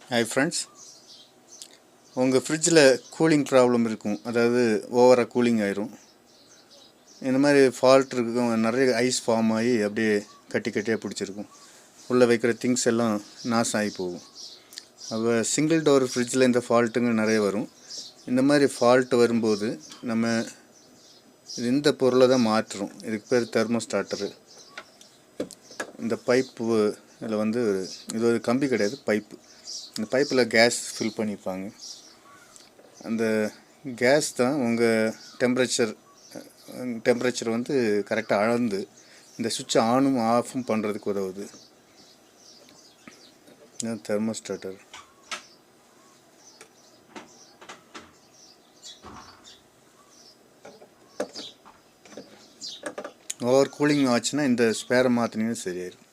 Hi friends, உங்கள் ஃப்ரிட்ஜில் cooling problem இருக்கும். அதாவது ஓவராக கூலிங் ஆயிரும். இந்த மாதிரி ஃபால்ட் இருக்கும். நிறைய ஐஸ் ஃபார்ம் ஆகி அப்படியே கட்டியாக பிடிச்சிருக்கும். உள்ளே வைக்கிற திங்ஸ் எல்லாம் நாசம் ஆகி போகும். அப்போ சிங்கிள் டோர் ஃப்ரிட்ஜில் இந்த ஃபால்ட்டுங்க நிறைய வரும். இந்த மாதிரி ஃபால்ட் வரும்போது நம்ம இந்த பொருளை தான் மாற்றுறோம். இதுக்கு பேர் தெர்மோஸ்டார்டரு. இந்த பைப்பு இதில் இது ஒரு கம்பி கிடையாது, பைப்பு. இந்த பைப்பில் கேஸ் ஃபில் பண்ணியிருப்பாங்க. அந்த கேஸ் தான் உங்கள் டெம்பரேச்சர் கரெக்டாக அளந்து இந்த சுவிட்சை ஆனும் ஆஃபும் பண்ணுறதுக்கு உதவுது. தெர்மோஸ்டார்டர். ஓவர் கூலிங் ஆச்சுன்னா இந்த ஸ்பேரை மாற்றினீங்கன்னா சரியாயிடும்.